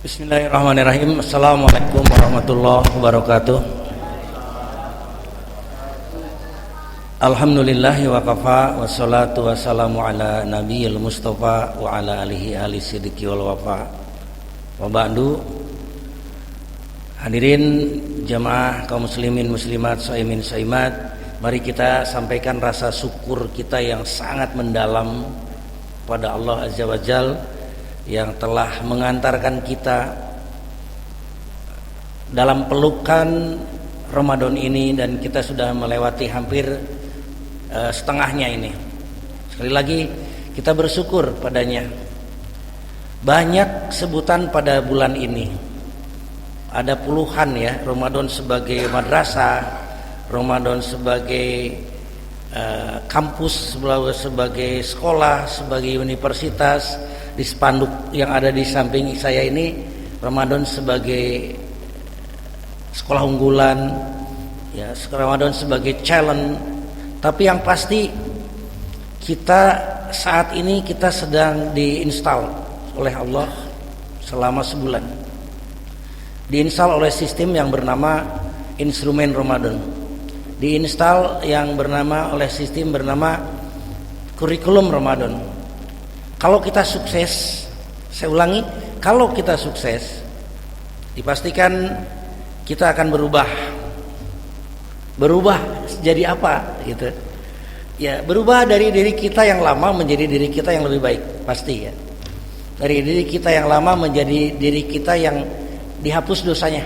Bismillahirrahmanirrahim. Assalamualaikum warahmatullahi wabarakatuh. Alhamdulillahi wa kafa, wassalatu wassalamu ala nabiyil mustafa wa ala alihi ahli sidiki wal wafa. Wa ba'du. Hadirin jamaah kaum muslimin muslimat shaimin shaimat, mari kita sampaikan rasa syukur kita yang sangat mendalam pada Allah Azza wa Jalla yang telah mengantarkan kita dalam pelukan Ramadan ini, dan kita sudah melewati hampir setengahnya ini. Sekali lagi kita bersyukur padanya. Banyak sebutan pada bulan ini, ada puluhan ya. Ramadan sebagai madrasah, Ramadan sebagai kampus, sebagai sekolah, sebagai universitas. Di spanduk yang ada di samping saya ini, Ramadan sebagai sekolah unggulan ya, Ramadan sebagai challenge. Tapi yang pasti kita saat ini kita sedang diinstal oleh Allah selama sebulan. Diinstal oleh sistem yang bernama instrumen Ramadan. Diinstal yang bernama oleh sistem bernama kurikulum Ramadan. Kalau kita sukses, saya ulangi, kalau kita sukses, dipastikan kita akan berubah. Berubah jadi apa gitu? Ya, berubah dari diri kita yang lama menjadi diri kita yang lebih baik, pasti ya. Dari diri kita yang lama menjadi diri kita yang dihapus dosanya.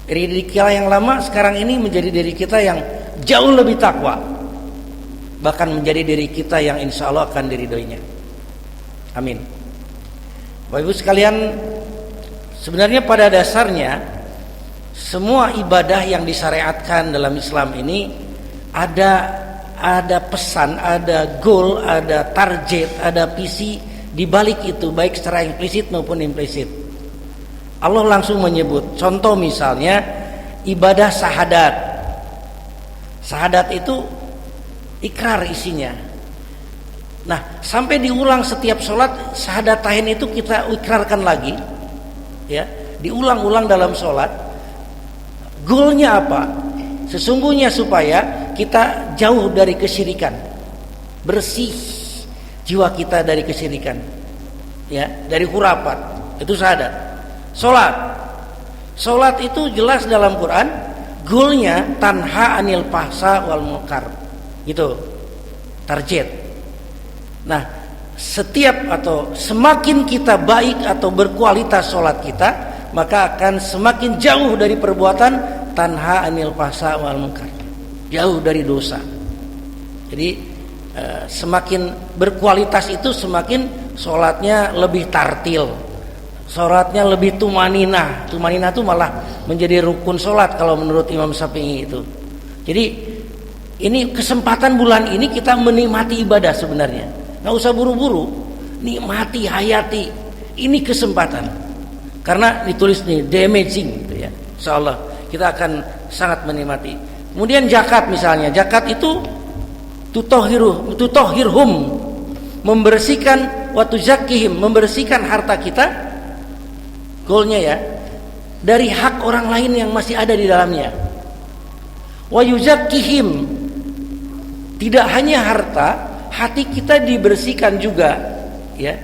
Dari diri kita yang lama sekarang ini menjadi diri kita yang jauh lebih takwa. Bahkan menjadi diri kita yang insya Allah akan diridhoinya. Amin. Bapak Ibu sekalian, sebenarnya pada dasarnya semua ibadah yang disyariatkan dalam Islam ini ada pesan, ada goal, ada target, ada visi di balik itu, baik secara implisit maupun implisit. Allah langsung menyebut, contoh misalnya ibadah syahadat. Syahadat itu ikrar isinya. Nah, sampai diulang setiap sholat, syahadatain itu kita ikrarkan lagi, ya, diulang-ulang dalam sholat. Goalnya apa? Sesungguhnya supaya kita jauh dari kesyirikan, bersih jiwa kita dari kesyirikan, ya, dari khurafat. Itu syahadat. Sholat itu jelas dalam Quran, goalnya tanha anil fahsya wal munkar, gitu, target. Nah, setiap atau semakin kita baik atau berkualitas sholat kita, maka akan semakin jauh dari perbuatan tanha anil fahsya wal munkar, jauh dari dosa. Jadi semakin berkualitas itu semakin sholatnya lebih tartil, sholatnya lebih tumaninah. Tumaninah itu malah menjadi rukun sholat kalau menurut Imam Syafi'i itu. Jadi ini kesempatan bulan ini kita menikmati ibadah sebenarnya. Nggak usah buru-buru, nikmati, hayati. Ini kesempatan. Karena ditulis nih damaging gitu ya. Insyaallah kita akan sangat menikmati. Kemudian zakat misalnya, zakat itu tutahhirhum, membersihkan wa tuzakkihim, membersihkan harta kita. Goalnya ya, dari hak orang lain yang masih ada di dalamnya. Wa yuzakkihim, tidak hanya harta, hati kita dibersihkan juga, ya.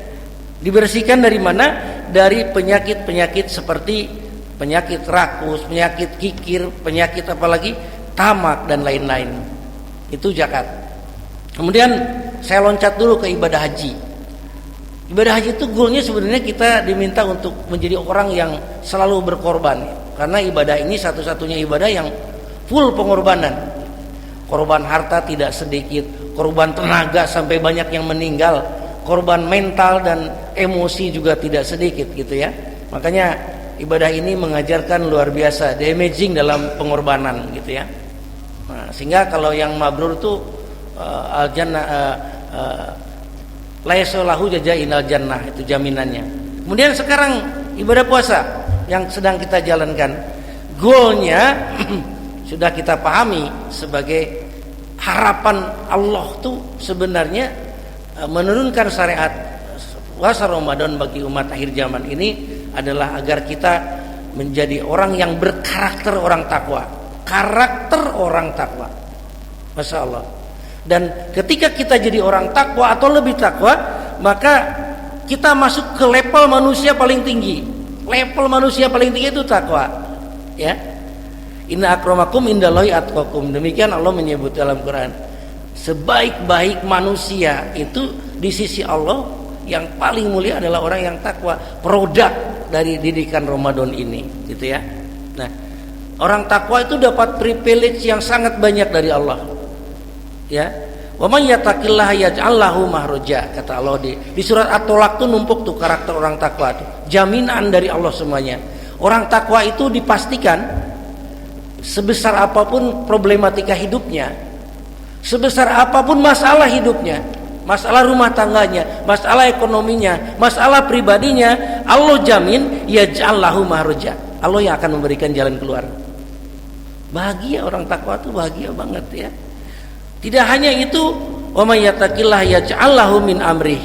Dibersihkan dari mana? Dari penyakit-penyakit seperti penyakit rakus, penyakit kikir, penyakit apalagi tamak dan lain-lain. Itu zakat. Kemudian saya loncat dulu ke ibadah haji. Ibadah haji itu goalnya sebenarnya kita diminta untuk menjadi orang yang selalu berkorban, karena ibadah ini satu-satunya ibadah yang full pengorbanan. Korban harta tidak sedikit, korban tenaga sampai banyak yang meninggal, korban mental dan emosi juga tidak sedikit gitu ya. Makanya ibadah ini mengajarkan luar biasa damaging dalam pengorbanan gitu ya. Nah, sehingga kalau yang mabrur tuh al-jannah la yasalahu jazaa'in al-jannah, itu jaminannya. Kemudian sekarang ibadah puasa yang sedang kita jalankan, goalnya sudah kita pahami sebagai harapan Allah tuh sebenarnya menurunkan syariat puasa Ramadan bagi umat akhir zaman ini adalah agar kita menjadi orang yang berkarakter orang takwa. Karakter orang takwa. Masya Allah. Dan ketika kita jadi orang takwa atau lebih takwa, maka kita masuk ke level manusia paling tinggi. Level manusia paling tinggi itu takwa. Ya. Inna akramakum indallahi atqakum. Demikian Allah menyebut dalam Quran. Sebaik-baik manusia itu di sisi Allah yang paling mulia adalah orang yang takwa. Produk dari didikan Ramadan ini, gitu ya. Nah, orang takwa itu dapat privilege yang sangat banyak dari Allah. Ya. Wa may yattaqillaha yaj'al lahu mahraja, kata Allah di surat At-Tolak tuh numpuk tuh karakter orang takwa tuh. Jaminan dari Allah semuanya. Orang takwa itu dipastikan sebesar apapun problematika hidupnya, sebesar apapun masalah hidupnya, masalah rumah tangganya, masalah ekonominya, masalah pribadinya, Allah jamin yaj'al lahu mahraja. Allah yang akan memberikan jalan keluar. Bahagia orang takwa itu, bahagia banget ya. Tidak hanya itu, wa may yattaqillaha yaj'al lahu min amrih.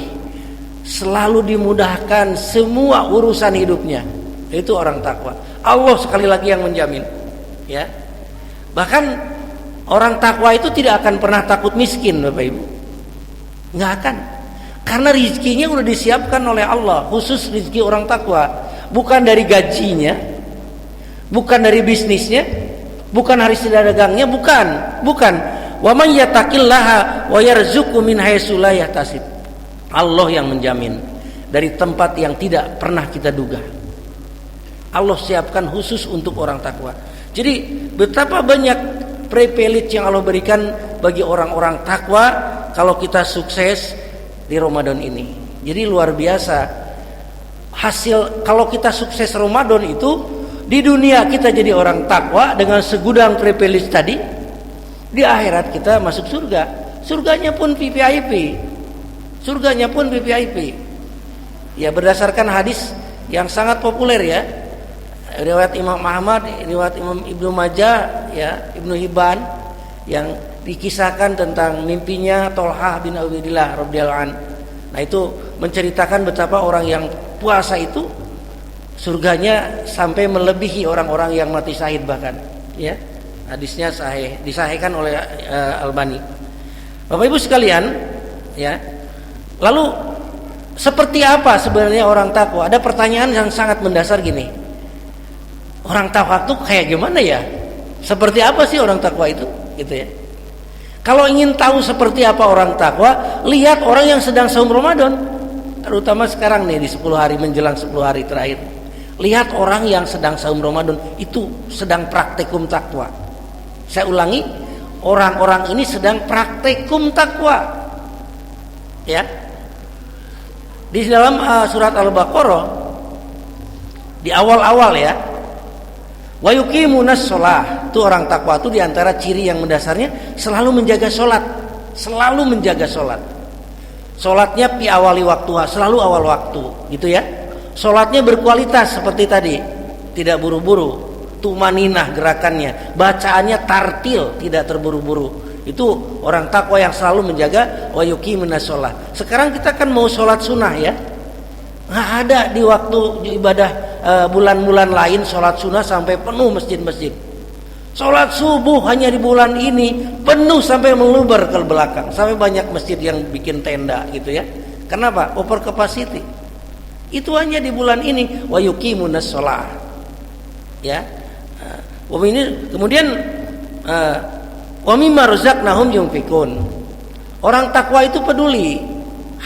Selalu dimudahkan semua urusan hidupnya. Itu orang takwa. Allah sekali lagi yang menjamin. Ya. Bahkan orang takwa itu tidak akan pernah takut miskin, Bapak Ibu. Enggak akan. Karena rezekinya udah disiapkan oleh Allah, khusus rezeki orang takwa, bukan dari gajinya, bukan dari bisnisnya, bukan hari sedagangnya, bukan. Wa may yattaqillaha wa yarzuqhu min haitsu la yahtasib. Allah yang menjamin dari tempat yang tidak pernah kita duga. Allah siapkan khusus untuk orang takwa. Jadi betapa banyak privilege yang Allah berikan bagi orang-orang takwa kalau kita sukses di Ramadan ini. Jadi luar biasa. Hasil kalau kita sukses Ramadan itu, di dunia kita jadi orang takwa dengan segudang privilege tadi, di akhirat kita masuk surga. Surganya pun VVIP. Surganya pun VVIP. Ya, berdasarkan hadis yang sangat populer ya, riwayat Imam Ahmad, riwayat Imam Ibnu Majah, ya, Ibnu Hibban, yang dikisahkan tentang mimpinya Tolhah bin Ubaidillah radhiyallahu an. Nah, itu menceritakan betapa orang yang puasa itu surganya sampai melebihi orang-orang yang mati syahid bahkan, ya. Hadisnya sahih, disahihkan oleh Albani. Bapak Ibu sekalian, ya. Lalu seperti apa sebenarnya orang takwa? Ada pertanyaan yang sangat mendasar gini. Orang takwa itu kayak gimana ya? Seperti apa sih orang takwa itu? Gitu ya. Kalau ingin tahu seperti apa orang takwa, lihat orang yang sedang saum Ramadan. Terutama sekarang nih di 10 hari menjelang 10 hari terakhir. Lihat orang yang sedang saum Ramadan itu sedang praktikum takwa. Saya ulangi, orang-orang ini sedang praktikum takwa. Ya. Di dalam surat Al-Baqarah di awal-awal ya, wa yuqimunas shalah, itu orang takwa itu diantara ciri yang mendasarnya selalu menjaga sholat, selalu menjaga sholat. Sholatnya pi awali waktuha, selalu awal waktu, gitu ya. Sholatnya berkualitas seperti tadi, tidak buru-buru, tumaninah gerakannya, bacaannya tartil, tidak terburu-buru. Itu orang takwa yang selalu menjaga wa yuqimunas shalah. Sekarang kita kan mau sholat sunnah ya, nggak ada di waktu ibadah bulan-bulan lain sholat sunnah sampai penuh masjid-masjid. Sholat subuh hanya di bulan ini penuh sampai meluber ke belakang, sampai banyak masjid yang bikin tenda gitu ya. Kenapa? Over capacity. Itu hanya di bulan ini. Wa yuqimunas shalah. Ya. Kemudian wa mimma razaqnahum yunfikun. Orang takwa itu peduli.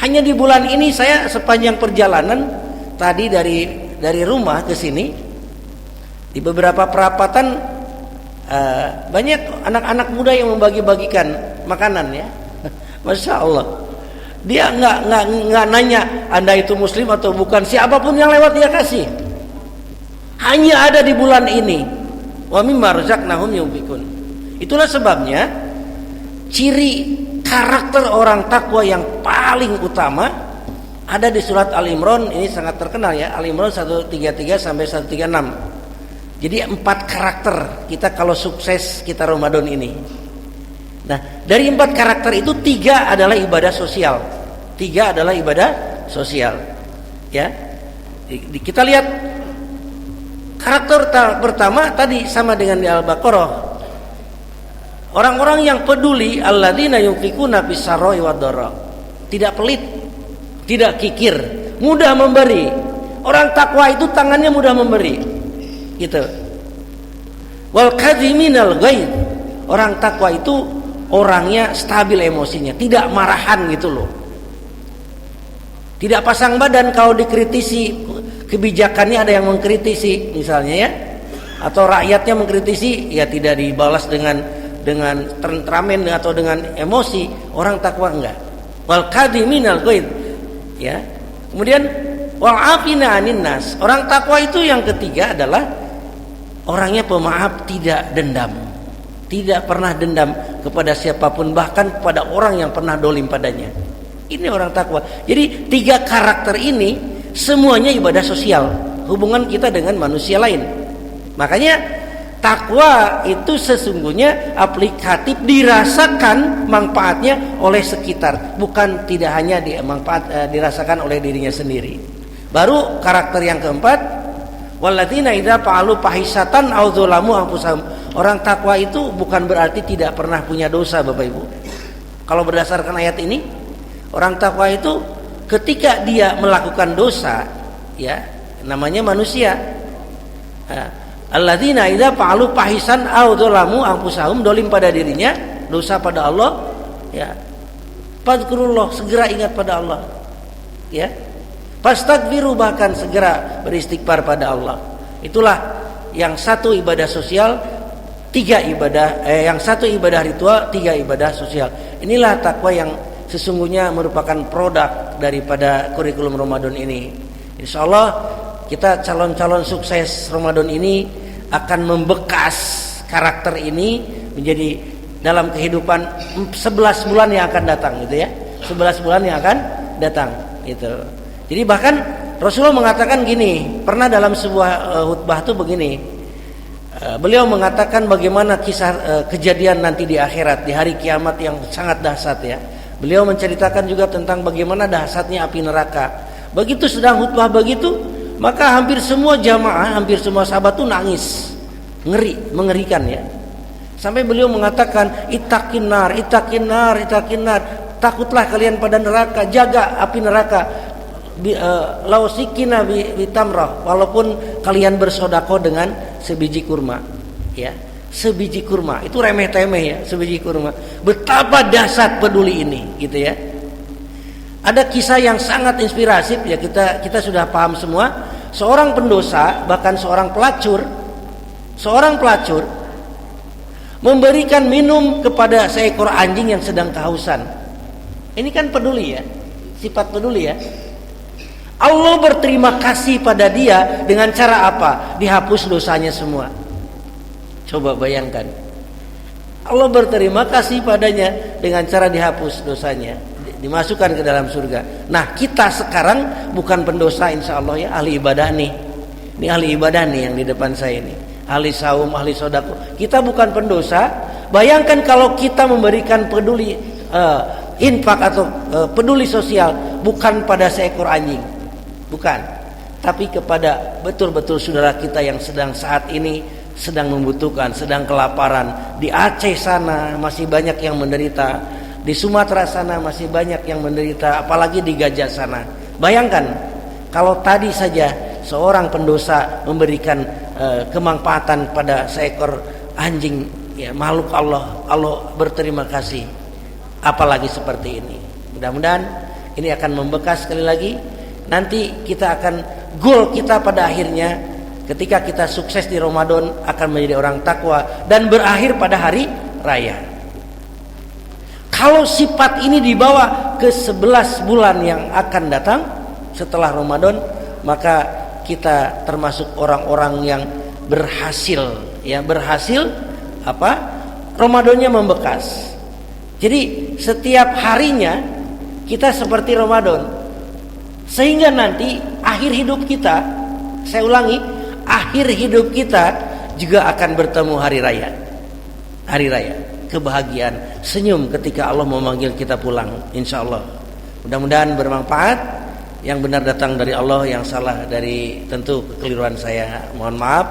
Hanya di bulan ini saya sepanjang perjalanan tadi dari rumah ke sini di beberapa perapatan banyak anak-anak muda yang membagi-bagikan makanan ya. Masya Allah. Dia nggak nanya Anda itu muslim atau bukan, siapapun yang lewat dia kasih. Hanya ada di bulan ini. Wa mimma razaqnahum yunfikun. Itulah sebabnya ciri karakter orang takwa yang paling utama ada di surat Al-Imran. Ini sangat terkenal ya, Al-Imran 133 sampai 136. Jadi 4 karakter kita kalau sukses kita Ramadan ini. Nah, dari 4 karakter itu 3 adalah ibadah sosial. 3 adalah ibadah sosial. Ya. Kita lihat karakter pertama tadi sama dengan di Al-Baqarah. Orang-orang yang peduli, alladzina yunfikuna fis-sarra'i wad-dharra. Tidak pelit, tidak kikir, mudah memberi. Orang takwa itu tangannya mudah memberi. Gitu. Wal kadhiminal ghaidh. Orang takwa itu orangnya stabil emosinya, tidak marahan gitu loh. Tidak pasang badan kalau dikritisi kebijakannya, ada yang mengkritisi misalnya ya, atau rakyatnya mengkritisi, ya tidak dibalas dengan temperamen atau dengan emosi. Orang takwa enggak. Wal kadhiminal ghaidh, ya. Kemudian wal afina 'anin nas. Orang takwa itu yang ketiga adalah orangnya pemaaf, tidak dendam. Tidak pernah dendam kepada siapapun, bahkan kepada orang yang pernah dolim padanya. Ini orang takwa. Jadi 3 karakter ini semuanya ibadah sosial, hubungan kita dengan manusia lain. Makanya takwa itu sesungguhnya aplikatif, dirasakan manfaatnya oleh sekitar, bukan tidak hanya dirasakan oleh dirinya sendiri. Baru karakter yang keempat, walladzina idza fa'alu fahisatan aw dzalamu anfusahum. Orang takwa itu bukan berarti tidak pernah punya dosa, Bapak Ibu. Kalau berdasarkan ayat ini, orang takwa itu ketika dia melakukan dosa, ya, namanya manusia. Alladzina idza fa'alu fahisan aw dzalamu anfusahum, dolim pada dirinya, dosa pada Allah, ya. Fadzkurullah, segera ingat pada Allah. Ya. Fastaghfiru, bahkan segera beristighfar pada Allah. Itulah yang satu ibadah sosial, 3 ibadah, yang satu ibadah ritual, 3 ibadah sosial. Inilah takwa yang sesungguhnya merupakan produk daripada kurikulum Ramadan ini. Insyaallah kita calon-calon sukses Ramadan ini akan membekas karakter ini menjadi dalam kehidupan 11 bulan yang akan datang, gitu ya. 11 bulan yang akan datang, gitu. Jadi bahkan Rasulullah mengatakan gini, pernah dalam sebuah khutbah itu begini. Beliau mengatakan bagaimana kisah kejadian nanti di akhirat, di hari kiamat yang sangat dahsyat, ya. Beliau menceritakan juga tentang bagaimana dahsyatnya api neraka. Begitu sedang khutbah begitu, maka hampir semua jamaah, hampir semua sahabat itu nangis. Ngeri, mengerikan, ya. Sampai beliau mengatakan, ittaqin nar, ittaqin nar, ittaqin nar. Takutlah kalian pada neraka, jaga api neraka. Lausikina bitamrah, walaupun kalian bersedekah dengan sebiji kurma, ya. Sebiji kurma itu remeh-temeh, ya, sebiji kurma. Betapa dahsyat peduli ini, gitu ya. Ada kisah yang sangat inspiratif, ya, kita sudah paham semua. Seorang pendosa, bahkan seorang pelacur memberikan minum kepada seekor anjing yang sedang kehausan. Ini kan peduli, ya, sifat peduli, ya. Allah berterima kasih pada dia dengan cara apa? Dihapus dosanya semua. Coba bayangkan. Allah berterima kasih padanya dengan cara dihapus dosanya, dimasukkan ke dalam surga. Nah, kita sekarang bukan pendosa, insya Allah, ya, ahli ibadah nih. Ini ahli ibadah nih yang di depan saya ini. Ahli saum, ahli sodako. Kita bukan pendosa. Bayangkan kalau kita memberikan peduli infak atau peduli sosial bukan pada seekor anjing. Bukan, tapi kepada betul-betul saudara kita yang saat ini sedang membutuhkan, sedang kelaparan. Di Aceh sana masih banyak yang menderita, di Sumatera sana masih banyak yang menderita, apalagi di Gajah sana. Bayangkan kalau tadi saja seorang pendosa memberikan kemanfaatan pada seekor anjing, ya, makhluk Allah, Allah berterima kasih. Apalagi seperti ini. Mudah-mudahan ini akan membekas. Sekali lagi, nanti kita akan, goal kita pada akhirnya ketika kita sukses di Ramadan akan menjadi orang takwa dan berakhir pada hari raya. Kalau sifat ini dibawa ke 11 bulan yang akan datang setelah Ramadan, maka kita termasuk orang-orang yang berhasil, ya, berhasil apa? Ramadannya membekas. Jadi setiap harinya kita seperti Ramadan. Sehingga nanti akhir hidup kita, saya ulangi, akhir hidup kita juga akan bertemu hari raya. Hari raya, kebahagiaan, senyum ketika Allah memanggil kita pulang, insya Allah. Mudah-mudahan bermanfaat. Yang benar datang dari Allah, yang salah dari tentu kekeliruan saya. Mohon maaf.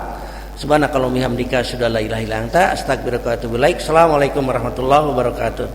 Subhanakallahumma hamdika asyhadu an la ilaha illa anta astaghfiruka wa atubu ilaik. Assalamualaikum warahmatullahi wabarakatuh.